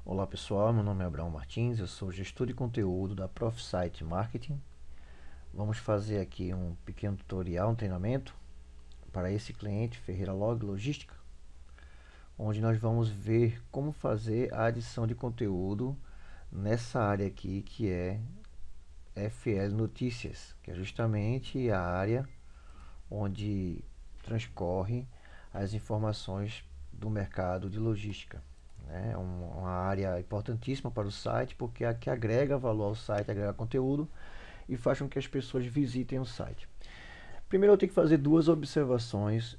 Olá pessoal, meu nome é Abraão Martins, eu sou gestor de conteúdo da ProfSite Marketing. Vamos fazer aqui um pequeno tutorial, um treinamento para esse cliente Ferreira Log Logística, onde nós vamos ver como fazer a adição de conteúdo nessa área aqui que é FL Notícias, que é justamente a área onde transcorre as informações do mercado de logística. É uma área importantíssima para o site, porque é a que agrega valor ao site, agrega conteúdo e faz com que as pessoas visitem o site. Primeiro eu tenho que fazer duas observações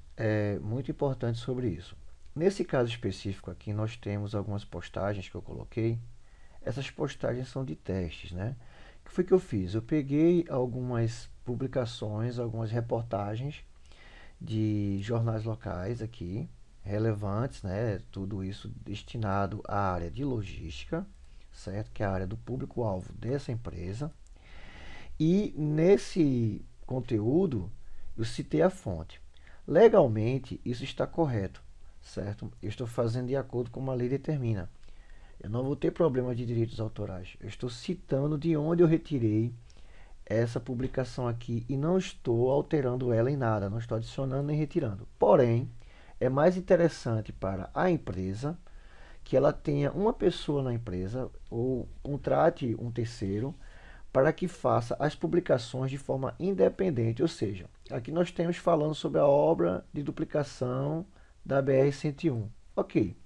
muito importantes sobre isso. Nesse caso específico aqui nós temos algumas postagens que eu coloquei. Essas postagens são de testes, né? O que foi que eu fiz? Eu peguei algumas publicações, algumas reportagens de jornais locais aqui, relevantes, né? Tudo isso destinado à área de logística, certo? Que é a área do público-alvo dessa empresa. E nesse conteúdo eu citei a fonte. Legalmente isso está correto, certo? Eu estou fazendo de acordo com a lei determina. Eu não vou ter problema de direitos autorais. Eu estou citando de onde eu retirei essa publicação aqui e não estou alterando ela em nada, não estou adicionando nem retirando. Porém, é mais interessante para a empresa que ela tenha uma pessoa na empresa ou contrate um terceiro para que faça as publicações de forma independente. Ou seja, aqui nós temos falando sobre a obra de duplicação da BR-101. Ok.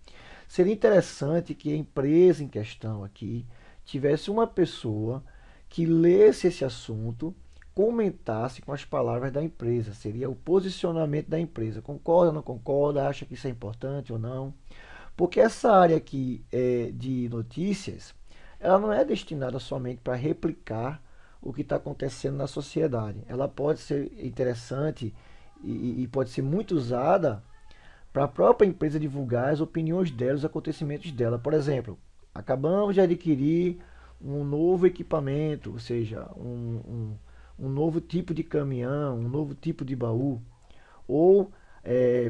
Seria interessante que a empresa em questão aqui tivesse uma pessoa que lesse esse assunto, comentasse com as palavras da empresa, seria o posicionamento da empresa. Concorda, não concorda, acha que isso é importante ou não? Porque essa área aqui de notícias, ela não é destinada somente para replicar o que está acontecendo na sociedade. Ela pode ser interessante e pode ser muito usada para a própria empresa divulgar as opiniões dela, os acontecimentos dela. Por exemplo, acabamos de adquirir um novo equipamento, ou seja, um novo tipo de caminhão, um novo tipo de baú. Ou,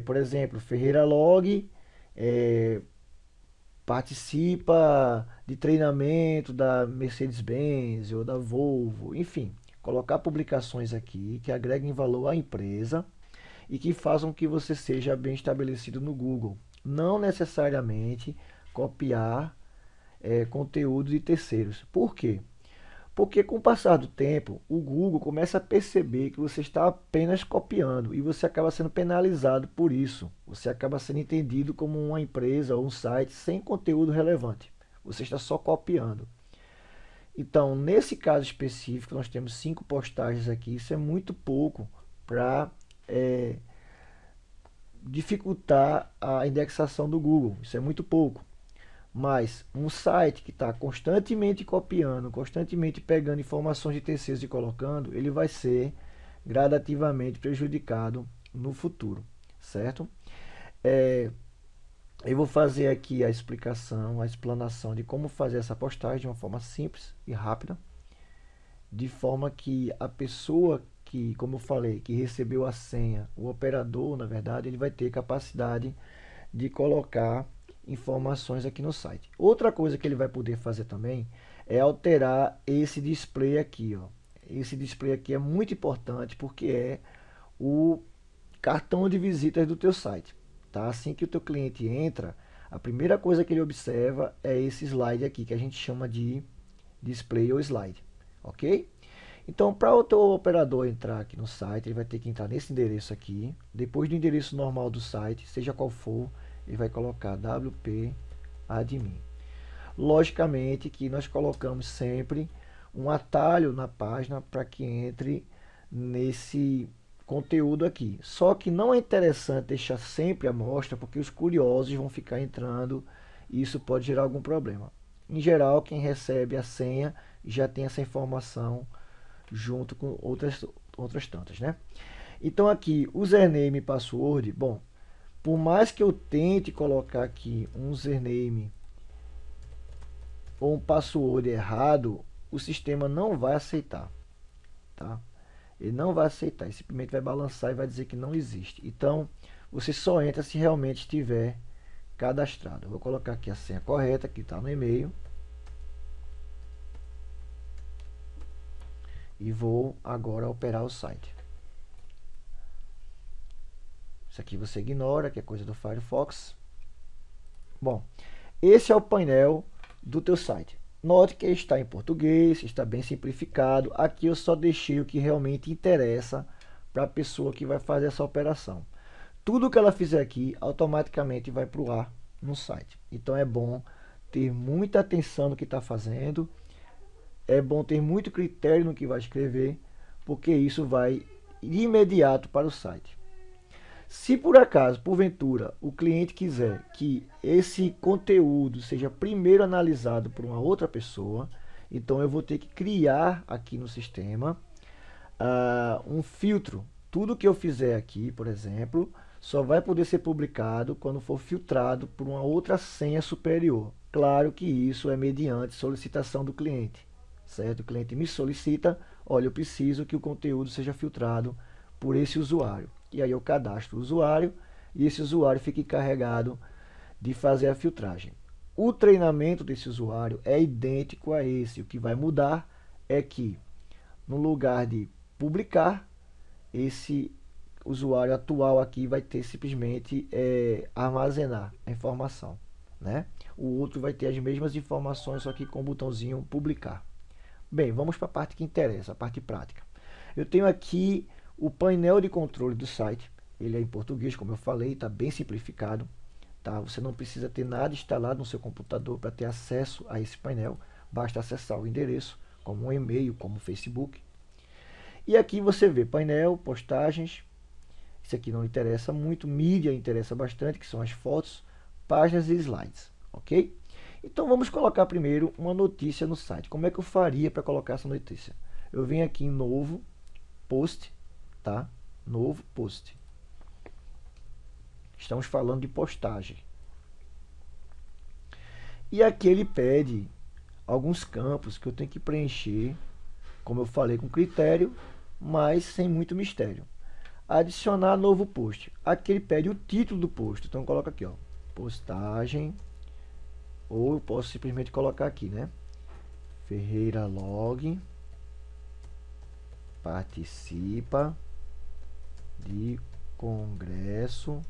por exemplo, Ferreira Log participa de treinamento da Mercedes-Benz ou da Volvo, enfim, colocar publicações aqui que agreguem valor à empresa e que façam que você seja bem estabelecido no Google. Não necessariamente copiar conteúdo de terceiros. Por quê? Porque com o passar do tempo, o Google começa a perceber que você está apenas copiando e você acaba sendo penalizado por isso. Você acaba sendo entendido como uma empresa ou um site sem conteúdo relevante. Você está só copiando. Então, nesse caso específico, nós temos 5 postagens aqui. Isso é muito pouco para dificultar a indexação do Google. Isso é muito pouco. Mas um site que está constantemente copiando, constantemente pegando informações de terceiros e colocando, ele vai ser gradativamente prejudicado no futuro, certo? Eu vou fazer aqui a explicação, a explanação de como fazer essa postagem de uma forma simples e rápida, de forma que a pessoa que, como eu falei, que recebeu a senha, o operador, na verdade, ele vai ter capacidade de colocar informações aqui no site. Outra coisa que ele vai poder fazer também é alterar esse display aqui, ó. Esse display aqui é muito importante porque é o cartão de visitas do teu site, tá? Assim que o teu cliente entra, a primeira coisa que ele observa é esse slide aqui, que a gente chama de display ou slide, ok? Então, para o teu operador entrar aqui no site, ele vai ter que entrar nesse endereço aqui. Depois do endereço normal do site, seja qual for, ele vai colocar WP Admin. Logicamente que nós colocamos sempre um atalho na página para que entre nesse conteúdo aqui. Só que não é interessante deixar sempre à mostra, porque os curiosos vão ficar entrando e isso pode gerar algum problema. Em geral, quem recebe a senha já tem essa informação junto com outras tantas, né? Então aqui, username e password, bom, por mais que eu tente colocar aqui um username ou um password errado, o sistema não vai aceitar, tá? Ele não vai aceitar, ele simplesmente vai balançar e vai dizer que não existe. Então, você só entra se realmente estiver cadastrado. Eu vou colocar aqui a senha correta, que está no e-mail. E vou agora operar o site. Isso aqui você ignora, que é coisa do Firefox. Bom, esse é o painel do teu site. Note que está em português, está bem simplificado. Aqui eu só deixei o que realmente interessa para a pessoa que vai fazer essa operação. Tudo que ela fizer aqui, automaticamente vai para o ar no site. Então é bom ter muita atenção no que está fazendo. É bom ter muito critério no que vai escrever, porque isso vai de imediato para o site. Se por acaso, porventura, o cliente quiser que esse conteúdo seja primeiro analisado por uma outra pessoa, então eu vou ter que criar aqui no sistema um filtro. Tudo que eu fizer aqui, por exemplo, só vai poder ser publicado quando for filtrado por uma outra senha superior. Claro que isso é mediante solicitação do cliente, certo? O cliente me solicita, olha, eu preciso que o conteúdo seja filtrado por esse usuário. E aí eu cadastro o usuário e esse usuário fica encarregado de fazer a filtragem. O treinamento desse usuário é idêntico a esse. O que vai mudar é que no lugar de publicar, esse usuário atual aqui vai ter simplesmente armazenar a informação, né? O outro vai ter as mesmas informações, só que com o botãozinho publicar. Bem, vamos para a parte que interessa, a parte prática. Eu tenho aqui o painel de controle do site. Ele é em português, como eu falei, está bem simplificado, tá? Você não precisa ter nada instalado no seu computador para ter acesso a esse painel. Basta acessar o endereço, como um e-mail, como o Facebook. E aqui você vê painel, postagens. Isso aqui não interessa muito, mídia interessa bastante, que são as fotos, páginas e slides, ok? Então vamos colocar primeiro uma notícia no site. Como é que eu faria para colocar essa notícia? Eu venho aqui em novo, post, tá? Novo post. Estamos falando de postagem. E aqui ele pede alguns campos que eu tenho que preencher, como eu falei, com critério, mas sem muito mistério. Adicionar novo post. Aqui ele pede o título do post. Então coloca aqui, ó, postagem, ou eu posso simplesmente colocar aqui, né? Ferreira Log participa de congresso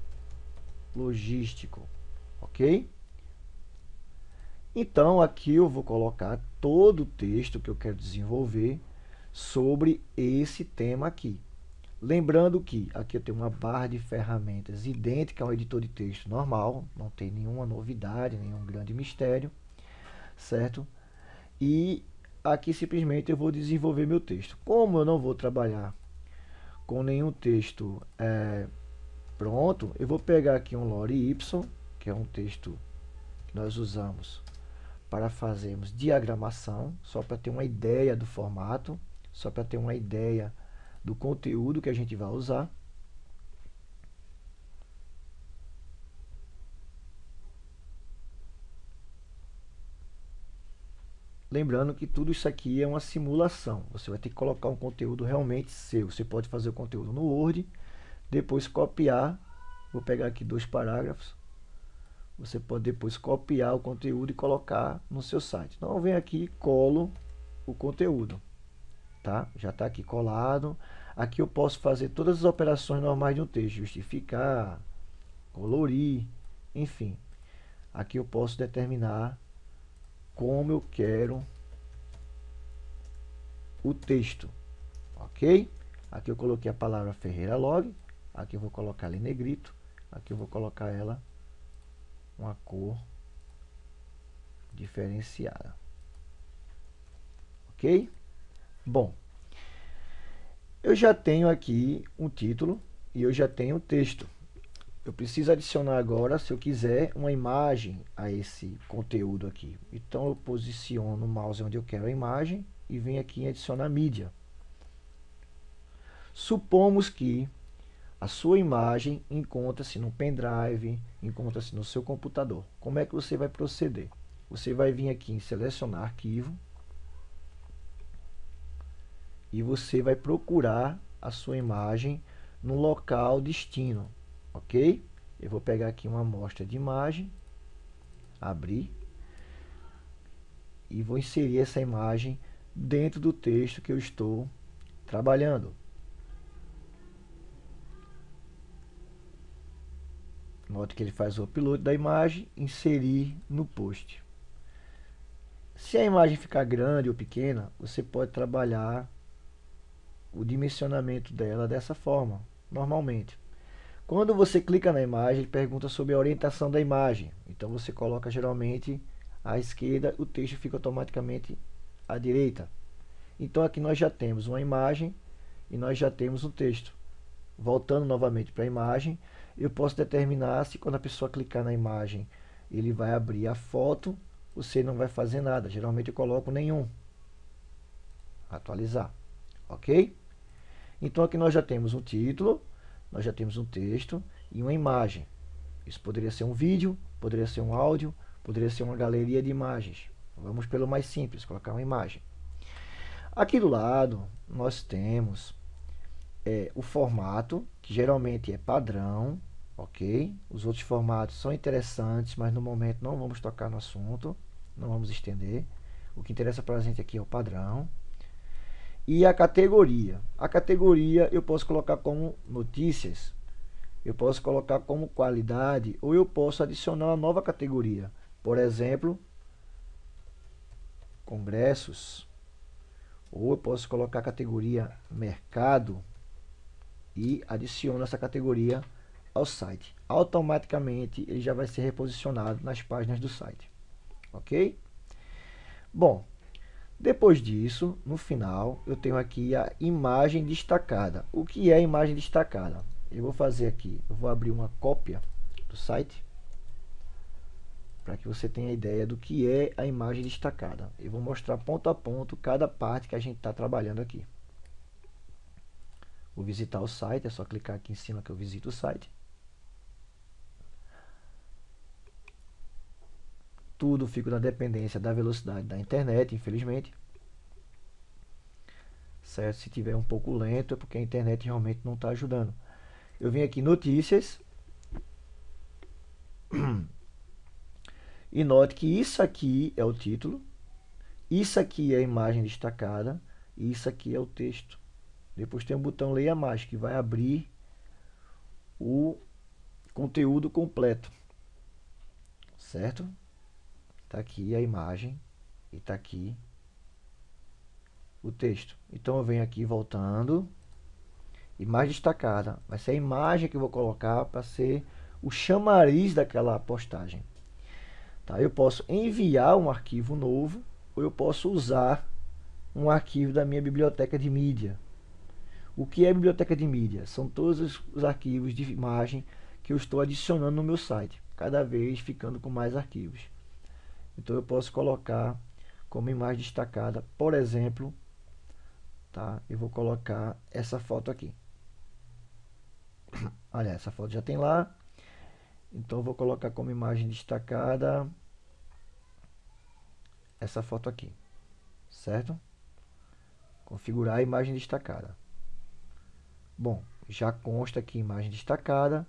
logístico, ok? Então aqui eu vou colocar todo o texto que eu quero desenvolver sobre esse tema aqui. Lembrando que aqui eu tenho uma barra de ferramentas idêntica ao editor de texto normal, não tem nenhuma novidade, nenhum grande mistério, certo? E aqui simplesmente eu vou desenvolver meu texto. Como eu não vou trabalhar com nenhum texto pronto, eu vou pegar aqui um lorem, que é um texto que nós usamos para fazermos diagramação, só para ter uma ideia do formato, só para ter uma ideia do conteúdo que a gente vai usar. Lembrando que tudo isso aqui é uma simulação. Você vai ter que colocar um conteúdo realmente seu. Você pode fazer o conteúdo no Word, depois copiar. Vou pegar aqui 2 parágrafos. Você pode depois copiar o conteúdo e colocar no seu site. Então eu venho aqui e colo o conteúdo, tá? Já está aqui colado. Aqui eu posso fazer todas as operações normais de um texto, justificar, colorir, enfim. Aqui eu posso determinar como eu quero o texto, ok? Aqui eu coloquei a palavra Ferreira Log, aqui eu vou colocar ela em negrito, aqui eu vou colocar ela uma cor diferenciada, ok? Bom, eu já tenho aqui um título e eu já tenho um texto. Eu preciso adicionar agora, se eu quiser, uma imagem a esse conteúdo aqui. Então eu posiciono o mouse onde eu quero a imagem e venho aqui em adicionar mídia. Supomos que a sua imagem encontra-se no pendrive, encontra-se no seu computador. Como é que você vai proceder? Você vai vir aqui em selecionar arquivo e você vai procurar a sua imagem no local destino, ok? Eu vou pegar aqui uma amostra de imagem, abrir, e vou inserir essa imagem dentro do texto que eu estou trabalhando. Note que ele faz o upload da imagem, inserir no post. Se a imagem ficar grande ou pequena, você pode trabalhar o dimensionamento dela dessa forma, normalmente. Quando você clica na imagem, ele pergunta sobre a orientação da imagem. Então você coloca geralmente à esquerda, o texto fica automaticamente à direita. Então aqui nós já temos uma imagem e nós já temos um texto. Voltando novamente para a imagem, eu posso determinar se quando a pessoa clicar na imagem, ele vai abrir a foto, você não vai fazer nada. Geralmente eu coloco nenhum. Atualizar. Ok? Então aqui nós já temos um título, nós já temos um texto e uma imagem. Isso poderia ser um vídeo, poderia ser um áudio, poderia ser uma galeria de imagens. Vamos pelo mais simples, colocar uma imagem. Aqui do lado nós temos o formato, que geralmente é padrão, ok? Os outros formatos são interessantes, mas no momento não vamos tocar no assunto, não vamos estender. O que interessa para a gente aqui é o padrão. E a categoria. A categoria eu posso colocar como notícias, eu posso colocar como qualidade, ou eu posso adicionar uma nova categoria. Por exemplo, congressos. Ou eu posso colocar a categoria mercado e adiciono essa categoria ao site. Automaticamente ele já vai ser reposicionado nas páginas do site. Ok? Bom, depois disso, no final, eu tenho aqui a imagem destacada. O que é a imagem destacada? Eu vou fazer aqui, eu vou abrir uma cópia do site para que você tenha ideia do que é a imagem destacada. Eu vou mostrar ponto a ponto cada parte que a gente está trabalhando aqui. Vou visitar o site, é só clicar aqui em cima que eu visito o site. Tudo fica na dependência da velocidade da internet, infelizmente. Certo? Se tiver um pouco lento é porque a internet realmente não está ajudando. Eu vim aqui em notícias. E note que isso aqui é o título. Isso aqui é a imagem destacada. E isso aqui é o texto. Depois tem o botão Leia Mais, que vai abrir o conteúdo completo. Certo? Está aqui a imagem e está aqui o texto. Então eu venho aqui voltando. Imagem destacada. Vai ser a imagem que eu vou colocar para ser o chamariz daquela postagem. Tá? Eu posso enviar um arquivo novo ou eu posso usar um arquivo da minha biblioteca de mídia. O que é biblioteca de mídia? São todos os arquivos de imagem que eu estou adicionando no meu site, cada vez ficando com mais arquivos. Então eu posso colocar como imagem destacada, por exemplo, tá? Eu vou colocar essa foto aqui. Olha, essa foto já tem lá. Então eu vou colocar como imagem destacada essa foto aqui, certo? Configurar a imagem destacada. Bom, já consta aqui imagem destacada,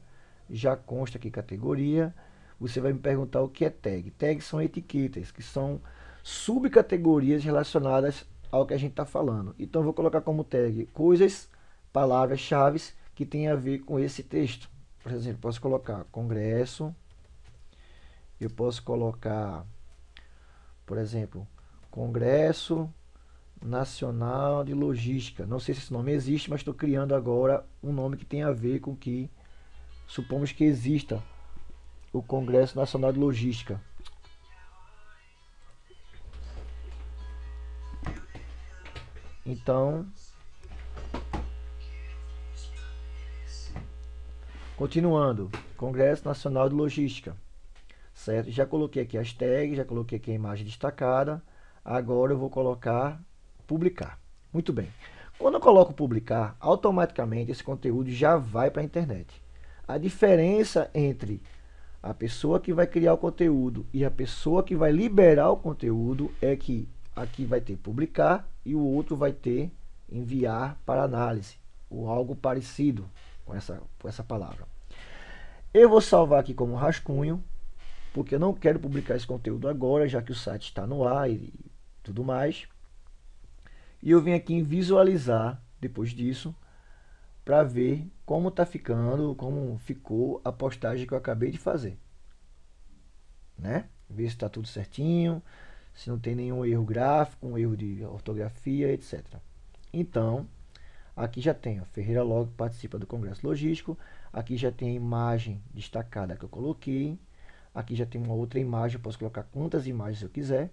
já consta aqui categoria. Você vai me perguntar o que é tag. Tags são etiquetas, que são subcategorias relacionadas ao que a gente está falando. Então eu vou colocar como tag coisas, palavras-chave que tem a ver com esse texto. Por exemplo, posso colocar congresso, eu posso colocar, por exemplo, Congresso Nacional de Logística. Não sei se esse nome existe, mas estou criando agora um nome que tem a ver com que supomos que exista o Congresso Nacional de Logística. Então, continuando, Congresso Nacional de Logística, certo? Já coloquei aqui as tags, já coloquei aqui a imagem destacada. Agora eu vou colocar publicar. Muito bem. Quando eu coloco publicar, automaticamente esse conteúdo já vai para a internet. A diferença entre a pessoa que vai criar o conteúdo e a pessoa que vai liberar o conteúdo é que aqui vai ter publicar e o outro vai ter enviar para análise, ou algo parecido com essa palavra. Eu vou salvar aqui como rascunho, porque eu não quero publicar esse conteúdo agora, já que o site está no ar e tudo mais. E eu venho aqui em visualizar, depois disso, para ver como está ficando, como ficou a postagem que eu acabei de fazer. Né? Ver se está tudo certinho, se não tem nenhum erro gráfico, um erro de ortografia, etc. Então, aqui já tem, Ferreira Log participa do Congresso Logístico. Aqui já tem a imagem destacada que eu coloquei. Aqui já tem uma outra imagem, eu posso colocar quantas imagens eu quiser.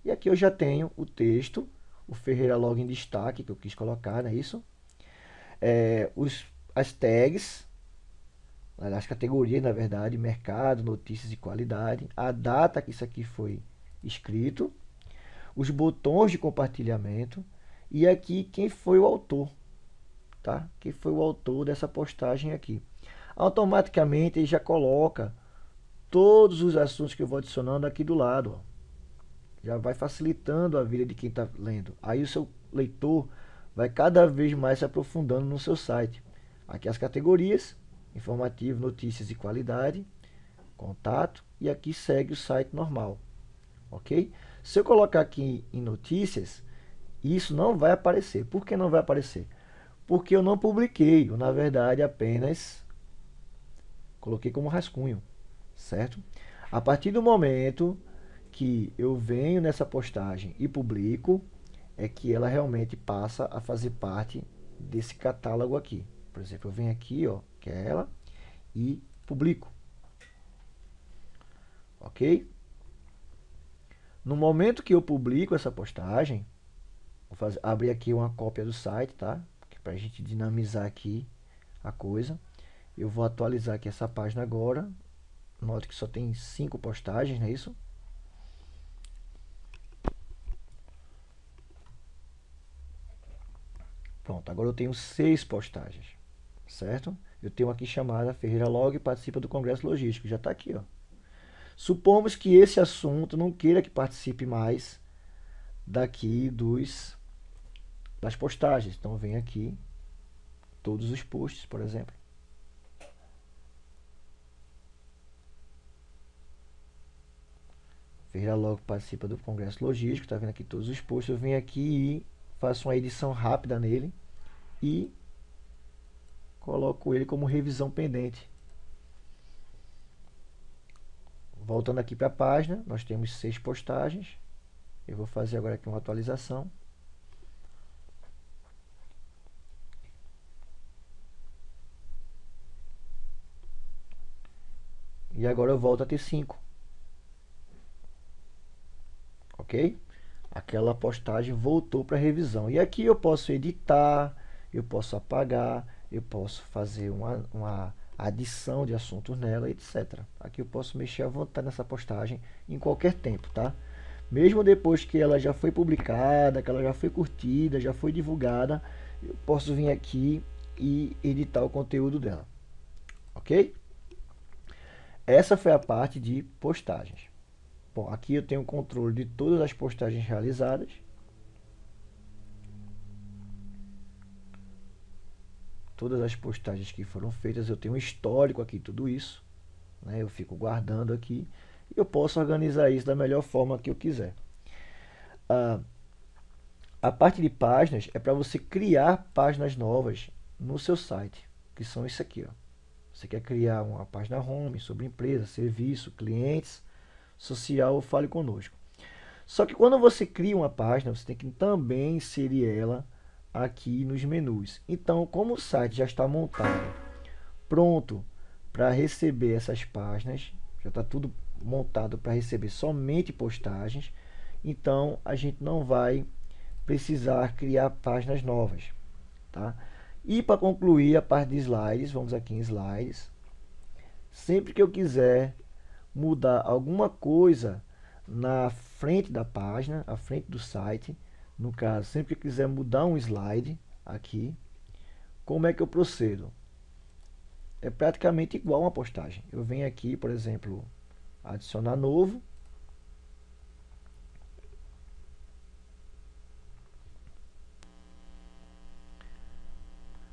E aqui eu já tenho o texto, o Ferreira Log em destaque, que eu quis colocar, não é isso? As tags, as categorias, na verdade, mercado, notícias e qualidade, a data que isso aqui foi escrito, os botões de compartilhamento e aqui quem foi o autor, tá? Quem foi o autor dessa postagem aqui. Automaticamente ele já coloca todos os assuntos que eu vou adicionando aqui do lado, ó. Já vai facilitando a vida de quem está lendo. Aí o seu leitor vai cada vez mais se aprofundando no seu site. Aqui as categorias, informativo, notícias e qualidade, contato, e aqui segue o site normal, ok? Se eu colocar aqui em notícias, isso não vai aparecer. Por que não vai aparecer? Porque eu não publiquei, eu na verdade apenas coloquei como rascunho, certo? A partir do momento que eu venho nessa postagem e publico, é que ela realmente passa a fazer parte desse catálogo aqui. Por exemplo, eu venho aqui, ó, que é ela, e publico. Ok? No momento que eu publico essa postagem, vou abrir aqui uma cópia do site, tá? Para a gente dinamizar aqui a coisa. Eu vou atualizar aqui essa página agora. Note que só tem 5 postagens, não é isso? Pronto, agora eu tenho 6 postagens, certo? Eu tenho aqui chamada Ferreira Log participa do Congresso Logístico, já está aqui, ó. Supomos que esse assunto não queira que participe mais daqui das postagens. Então vem aqui todos os posts, por exemplo. Ferreira Log participa do Congresso Logístico, está vendo aqui todos os posts. Eu venho aqui e faço uma edição rápida nele e coloco ele como revisão pendente. Voltando aqui para a página, nós temos 6 postagens. Eu vou fazer agora aqui uma atualização. E agora eu volto a ter 5. Ok? Aquela postagem voltou para revisão. E aqui eu posso editar, eu posso apagar, eu posso fazer uma adição de assuntos nela, etc. Aqui eu posso mexer à vontade nessa postagem em qualquer tempo, tá? Mesmo depois que ela já foi publicada, que ela já foi curtida, já foi divulgada, eu posso vir aqui e editar o conteúdo dela. Ok? Essa foi a parte de postagens. Bom, aqui eu tenho o controle de todas as postagens realizadas. Todas as postagens que foram feitas, eu tenho um histórico aqui, tudo isso, né? Eu fico guardando aqui e eu posso organizar isso da melhor forma que eu quiser. A parte de páginas é para você criar páginas novas no seu site, que são isso aqui, ó. Você quer criar uma página home sobre empresa, serviço, clientes, social ou fale conosco. Só que quando você cria uma página, você tem que também inserir ela aqui nos menus. Então, como o site já está montado, pronto para receber essas páginas, já está tudo montado para receber somente postagens, então a gente não vai precisar criar páginas novas, tá? E para concluir a parte de slides, vamos aqui em slides. Sempre que eu quiser mudar alguma coisa na frente da página, à frente do site, no caso, sempre que eu quiser mudar um slide, aqui, como é que eu procedo? É praticamente igual uma postagem. Eu venho aqui, por exemplo, adicionar novo.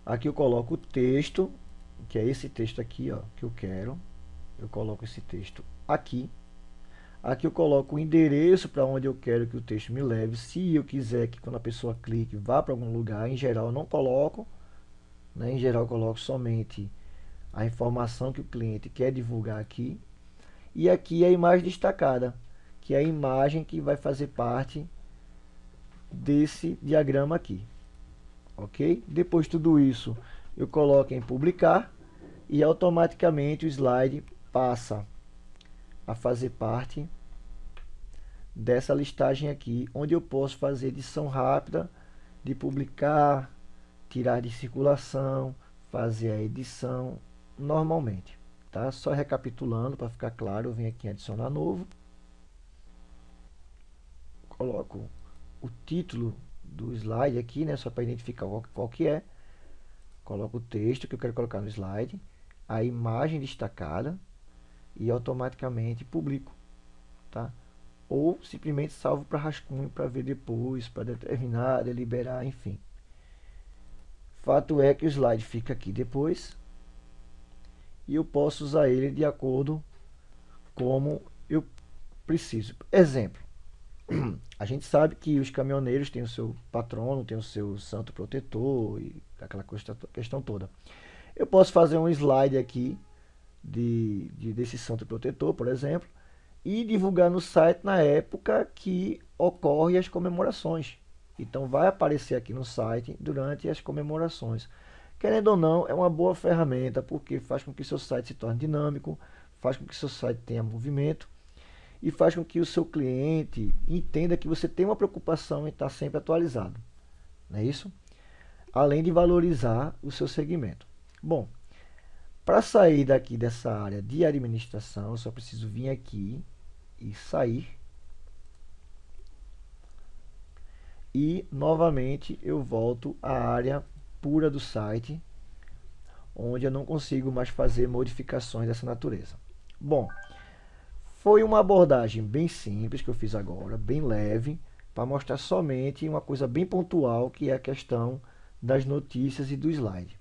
Aqui eu coloco o texto, que é esse texto aqui, ó, que eu quero. Eu coloco esse texto aqui. Aqui eu coloco o endereço para onde eu quero que o texto me leve. Se eu quiser que quando a pessoa clique vá para algum lugar, em geral eu não coloco, né? Em geral eu coloco somente a informação que o cliente quer divulgar aqui. E aqui a imagem destacada, que é a imagem que vai fazer parte desse diagrama aqui. Ok? Depois de tudo isso, eu coloco em publicar e automaticamente o slide passa a fazer parte dessa listagem aqui, onde eu posso fazer edição rápida de publicar, tirar de circulação, fazer a edição normalmente. Tá? Só recapitulando para ficar claro, eu venho aqui em adicionar novo, coloco o título do slide aqui, né, só para identificar qual que é, coloco o texto que eu quero colocar no slide, a imagem destacada e automaticamente publico, tá? Ou simplesmente salvo para rascunho para ver depois, para determinar, deliberar, enfim. Fato é que o slide fica aqui depois e eu posso usar ele de acordo como eu preciso. Exemplo, a gente sabe que os caminhoneiros têm o seu patrono, têm o seu santo protetor e aquela questão toda. Eu posso fazer um slide aqui desse santo protetor, por exemplo, e divulgar no site na época que ocorrem as comemorações. Então vai aparecer aqui no site durante as comemorações. Querendo ou não, é uma boa ferramenta porque faz com que seu site se torne dinâmico, faz com que seu site tenha movimento e faz com que o seu cliente entenda que você tem uma preocupação em estar sempre atualizado. Não é isso? Além de valorizar o seu segmento. Bom, para sair daqui dessa área de administração, eu só preciso vir aqui e sair. E novamente eu volto à área pura do site, onde eu não consigo mais fazer modificações dessa natureza. Bom, foi uma abordagem bem simples que eu fiz agora, bem leve, para mostrar somente uma coisa bem pontual, que é a questão das notícias e do slide.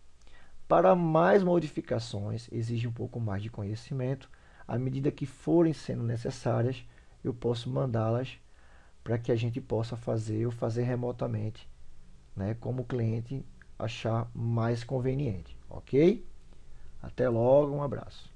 Para mais modificações, exige um pouco mais de conhecimento. À medida que forem sendo necessárias, eu posso mandá-las para que a gente possa fazer ou fazer remotamente, né, como o cliente achar mais conveniente, ok? Até logo, um abraço.